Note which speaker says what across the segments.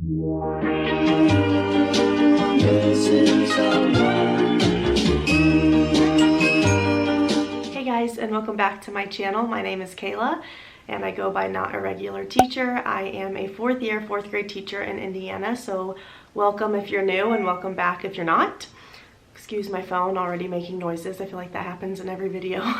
Speaker 1: Hey guys, and welcome back to my channel. My name is Kayla and I go by Not a Regular Teacher. I am a fourth grade teacher in Indiana, so welcome if you're new and welcome back if you're not. Excuse my phone already making noises. I feel like that happens in every video.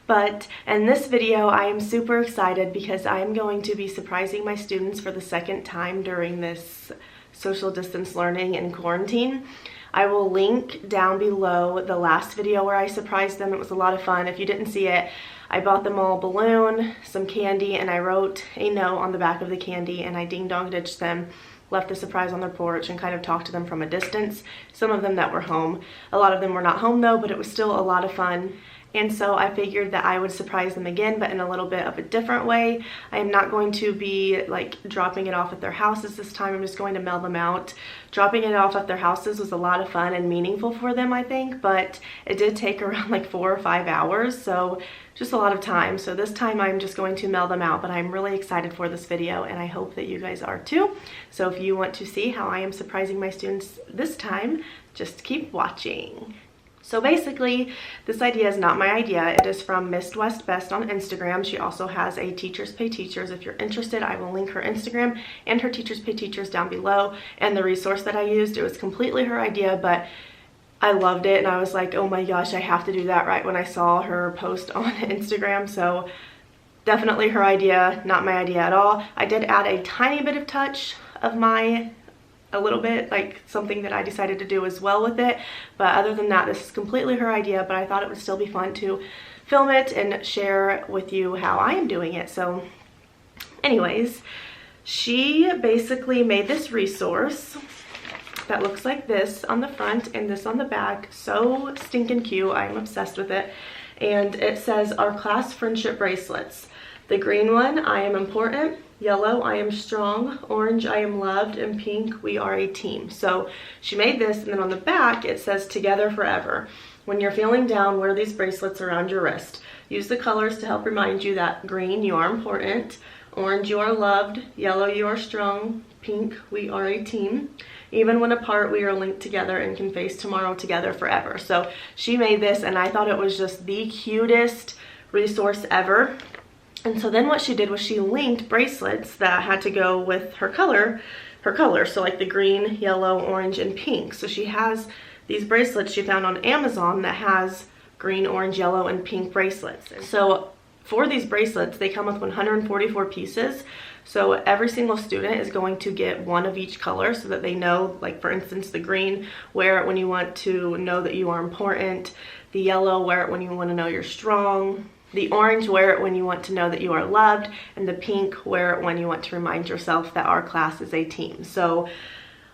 Speaker 1: But in this video, I am super excited because I am going to be surprising my students for the second time during this social distance learning and quarantine. I will link down below the last video where I surprised them. It was a lot of fun. If you didn't see it, I bought them all a balloon, some candy, and I wrote a note on the back of the candy, and I ding-dong ditched them, left the surprise on their porch, and kind of talked to them from a distance. Some of them that were home. A lot of them were not home though, but it was still a lot of fun. And so I figured that I would surprise them again, but in a little bit of a different way. I am not going to be like dropping it off at their houses this time. I'm just going to mail them out. Dropping it off at their houses was a lot of fun and meaningful for them, I think, but it did take around like 4 or 5 hours, so just a lot of time. So this time I'm just going to mail them out, but I'm really excited for this video and I hope that you guys are too. So if you want to see how I am surprising my students this time, just keep watching. So basically, this idea is not my idea. It is from Miss West Best on Instagram. She also has a Teachers Pay Teachers. If you're interested, I will link her Instagram and her Teachers Pay Teachers down below. And the resource that I used, it was completely her idea, but I loved it. And I was like, oh my gosh, I have to do that right when I saw her post on Instagram. So definitely her idea, not my idea at all. I did add a tiny bit of touch of a little bit, like something that I decided to do as well with it, but other than that, this is completely her idea, but I thought it would still be fun to film it and share with you how I am doing it. So anyways, she basically made this resource that looks like this on the front and this on the back. So stinking cute. I'm obsessed with it. And it says, our class friendship bracelets. The green one, I am important. Yellow, I am strong. Orange, I am loved. And pink, we are a team. So she made this, and then on the back it says, together forever. When you're feeling down, wear these bracelets around your wrist. Use the colors to help remind you that green, you are important. Orange, you are loved. Yellow, you are strong. Pink, we are a team. Even when apart, we are linked together and can face tomorrow together forever. So she made this, and I thought it was just the cutest resource ever. And so then what she did was she linked bracelets that had to go with her color. So like the green, yellow, orange, and pink. So she has these bracelets she found on Amazon that has green, orange, yellow, and pink bracelets. So for these bracelets, they come with 144 pieces. So every single student is going to get one of each color so that they know, like for instance, the green, wear it when you want to know that you are important. The yellow, wear it when you want to know you're strong. The orange, wear it when you want to know that you are loved. And the pink, wear it when you want to remind yourself that our class is a team. So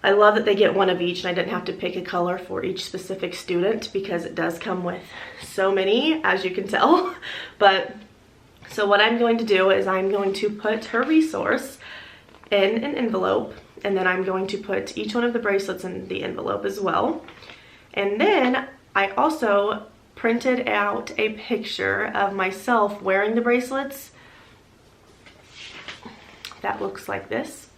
Speaker 1: I love that they get one of each, and I didn't have to pick a color for each specific student because it does come with so many, as you can tell. But so what I'm going to do is I'm going to put her resource in an envelope, and then I'm going to put each one of the bracelets in the envelope as well. And then I also printed out a picture of myself wearing the bracelets. That looks like this.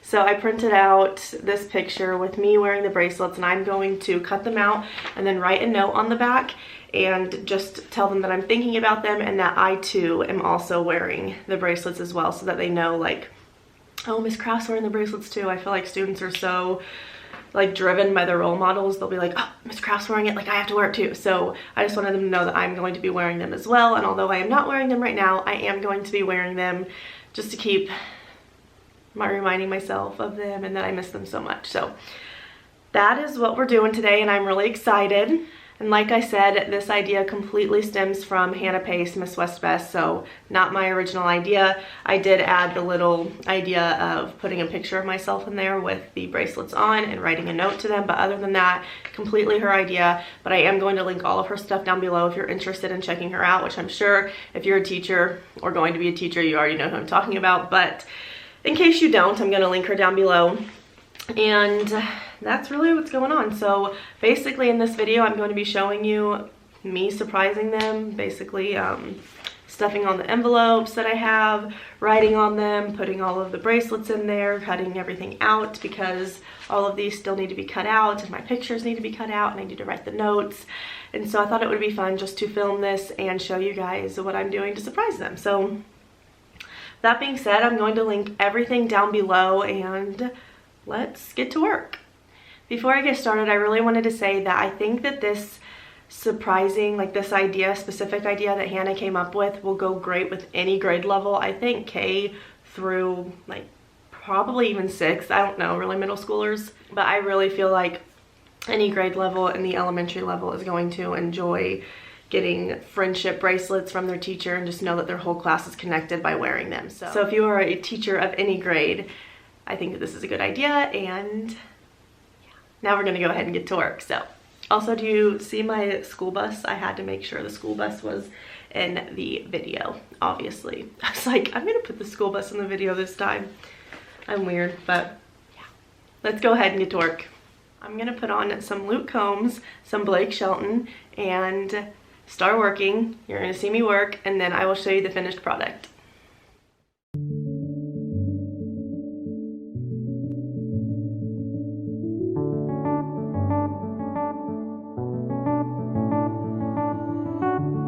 Speaker 1: So I printed out this picture with me wearing the bracelets, and I'm going to cut them out and then write a note on the back and just tell them that I'm thinking about them and that I too am also wearing the bracelets as well, so that they know, like, oh, Miss Kraft's wearing the bracelets too. I feel like students are so like driven by their role models. They'll be like, oh, Miss Kraft's wearing it, like I have to wear it too. So I just wanted them to know that I'm going to be wearing them as well. And although I am not wearing them right now, I am going to be wearing them just to keep reminding myself of them and that I miss them so much. So that is what we're doing today, and I'm really excited. And like I said, this idea completely stems from Hannah Pace, Miss West Best, so not my original idea. I did add the little idea of putting a picture of myself in there with the bracelets on and writing a note to them, but other than that, completely her idea. But I am going to link all of her stuff down below if you're interested in checking her out, which I'm sure if you're a teacher or going to be a teacher, you already know who I'm talking about. But in case you don't, I'm going to link her down below. And that's really what's going on. So basically in this video, I'm going to be showing you me surprising them, basically stuffing on the envelopes that I have, writing on them, putting all of the bracelets in there, cutting everything out because all of these still need to be cut out and my pictures need to be cut out and I need to write the notes. And so I thought it would be fun just to film this and show you guys what I'm doing to surprise them. So that being said, I'm going to link everything down below and let's get to work. Before I get started, I really wanted to say that I think that this surprising, like this specific idea that Hannah came up with will go great with any grade level. I think K through like probably even 6, I don't know, really middle schoolers. But I really feel like any grade level in the elementary level is going to enjoy getting friendship bracelets from their teacher and just know that their whole class is connected by wearing them. So if you are a teacher of any grade, I think that this is a good idea. And yeah, now we're gonna go ahead and get to work. So also, do you see my school bus? I had to make sure the school bus was in the video, obviously. I was like, I'm gonna put the school bus in the video this time. I'm weird, but yeah. Let's go ahead and get to work. I'm gonna put on some Luke Combs, some Blake Shelton, and start working. You're gonna see me work, and then I will show you the finished product.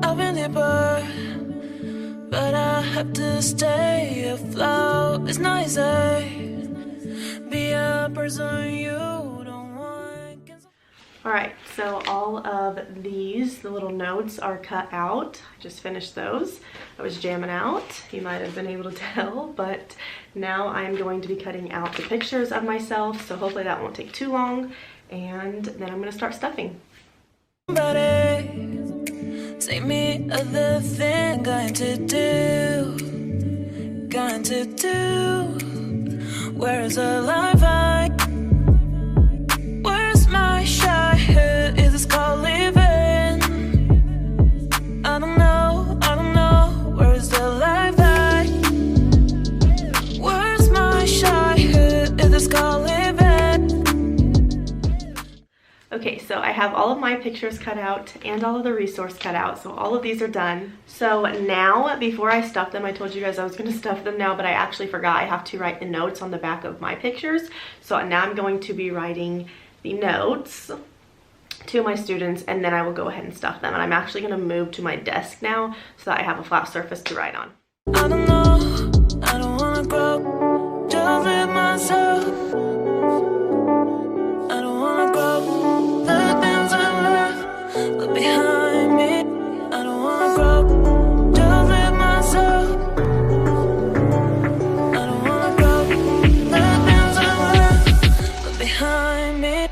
Speaker 2: I've been here, but I have to stay afloat. It's not easy. Be a person you don't want.
Speaker 1: Alright, so all of these, the little notes are cut out. I just finished those. I was jamming out. You might have been able to tell, but now I'm going to be cutting out the pictures of myself, so hopefully that won't take too long. And then I'm going to start stuffing.
Speaker 2: Take me other thing going to do. Where's the life like? Where's my shy? Who is this called living? I don't know. Where's the life like? Where's my shy? Who is this called living?
Speaker 1: Okay, so I have all of my pictures cut out and all of the resource cut out, so all of these are done. So now, before I stuff them, I told you guys I was going to stuff them now, but I actually forgot I have to write the notes on the back of my pictures. So now I'm going to be writing the notes to my students, and then I will go ahead and stuff them. And I'm actually going to move to my desk now so that I have a flat surface to write on.
Speaker 2: I don't know, I don't want to grow, just live myself. I don't want to grow, the things I left behind me. I don't want to grow, just live myself. I don't want to grow, the things I left behind me.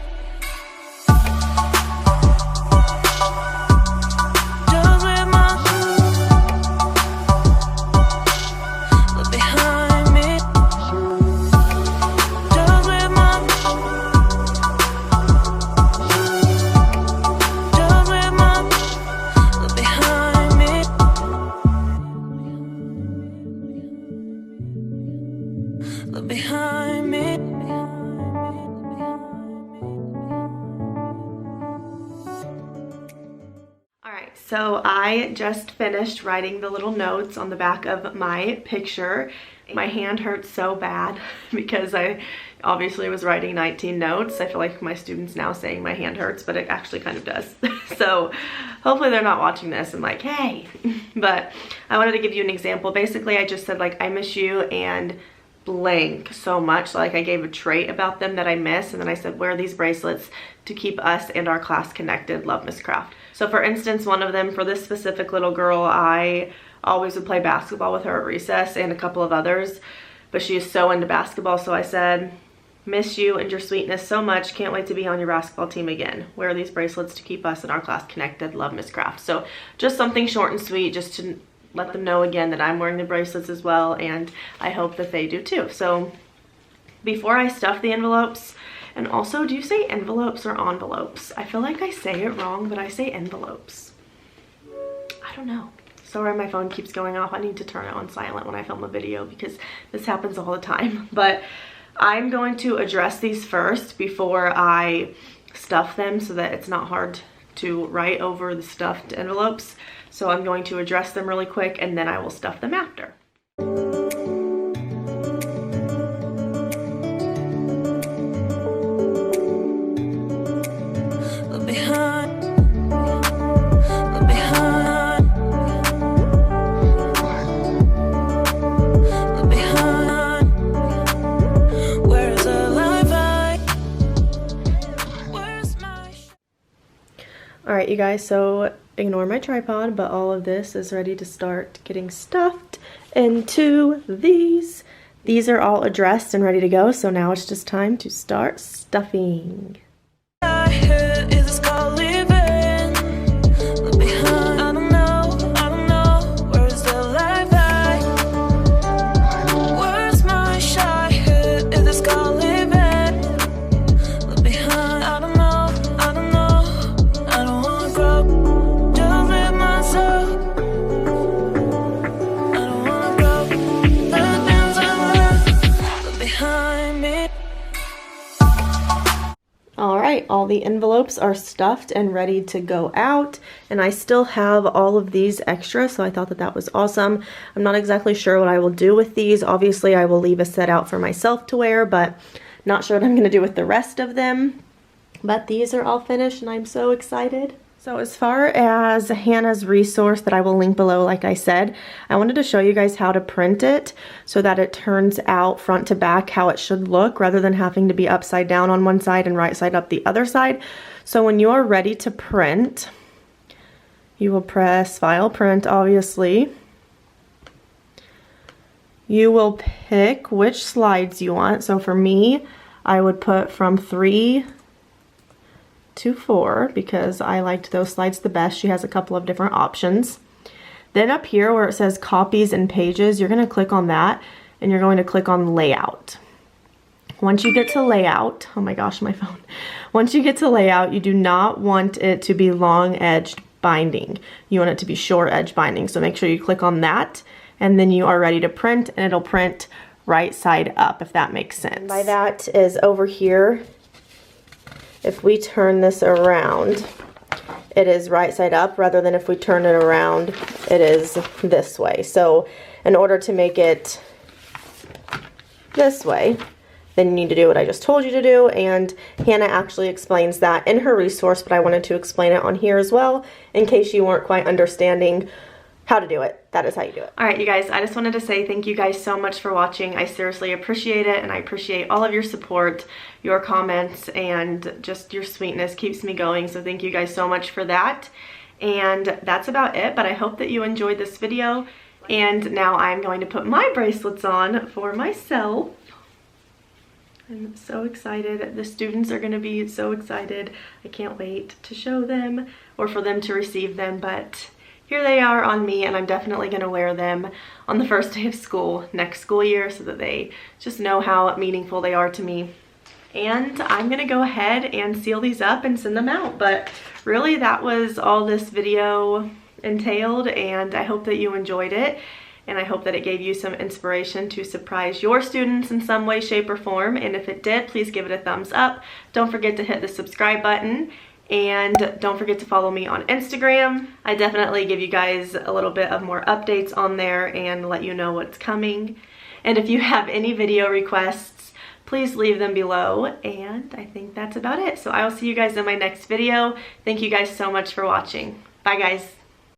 Speaker 2: Just live behind me. Just live behind me. Look behind me.
Speaker 1: Alright, so I just finished writing the little notes on the back of my picture. My hand hurts so bad because I obviously was writing 19 notes. I feel like my students now saying my hand hurts, but it actually kind of does. So hopefully they're not watching this and like, hey. But I wanted to give you an example. Basically, I just said like, I miss you and blank so much. Like I gave a trait about them that I miss, and then I said, wear these bracelets to keep us and our class connected. Love, Miss Craft. So for instance, one of them, for this specific little girl, I always would play basketball with her at recess, and a couple of others, but she is so into basketball. So I said, miss you and your sweetness so much. Can't wait to be on your basketball team again. Wear these bracelets to keep us and our class connected. Love, Miss Craft. So just something short and sweet, just to let them know again that I'm wearing the bracelets as well, and I hope that they do too. So before I stuff the envelopes, and also, do you say envelopes or envelopes? I feel like I say it wrong, but I say envelopes. I don't know. Sorry, my phone keeps going off. I need to turn it on silent when I film a video because this happens all the time. But I'm going to address these first before I stuff them so that it's not hard to write over the stuffed envelopes. So I'm going to address them really quick and then I will stuff them after.
Speaker 2: Look behind, look behind, look behind. Where's the life I? Where's my?
Speaker 1: Alright you guys, so ignore my tripod, but all of this is ready to start getting stuffed into these. These are all addressed and ready to go, so now it's just time to start stuffing.
Speaker 2: I heard is called living. Look behind. I don't know. Where's the life I? Where's my shy head? Is this called living? Look behind. I don't know. I don't wanna grow. Just live myself. I don't wanna grow. The things I love. Look behind me.
Speaker 1: Alright, all the envelopes are stuffed and ready to go out, and I still have all of these extra, so I thought that that was awesome. I'm not exactly sure what I will do with these. Obviously, I will leave a set out for myself to wear, but not sure what I'm going to do with the rest of them. But these are all finished, and I'm so excited. So as far as Hannah's resource that I will link below, like I said, I wanted to show you guys how to print it so that it turns out front to back how it should look rather than having to be upside down on one side and right side up the other side. So when you are ready to print, you will press File Print, obviously. You will pick which slides you want. So for me, I would put from 3 to 4 because I liked those slides the best. She has a couple of different options. Then up here where it says copies and pages, you're going to click on that and you're going to click on layout. Once you get to layout, oh my gosh, my phone. Once you get to layout, you do not want it to be long edged binding. You want it to be short edge binding. So make sure you click on that and then you are ready to print, and it'll print right side up, if that makes sense. And by that is over here. If we turn this around, it is right side up, rather than if we turn it around, it is this way. So in order to make it this way, then you need to do what I just told you to do, and Hannah actually explains that in her resource, but I wanted to explain it on here as well, in case you weren't quite understanding how to do it. That is how you do it. Alright you guys, I just wanted to say thank you guys so much for watching. I seriously appreciate it, and I appreciate all of your support, your comments, and just your sweetness keeps me going, so thank you guys so much for that. And that's about it, but I hope that you enjoyed this video, and now I'm going to put my bracelets on for myself. I'm so excited. The students are going to be so excited. I can't wait to show them or for them to receive them, but here they are on me, and I'm definitely going to wear them on the first day of school next school year so that they just know how meaningful they are to me. And I'm going to go ahead and seal these up and send them out. But really, that was all this video entailed, and I hope that you enjoyed it. And I hope that it gave you some inspiration to surprise your students in some way, shape, or form. And if it did, please give it a thumbs up. Don't forget to hit the subscribe button. And don't forget to follow me on Instagram. I definitely give you guys a little bit of more updates on there and let you know what's coming. And if you have any video requests, please leave them below. And I think that's about it. So I will see you guys in my next video. Thank you guys so much for watching. Bye guys.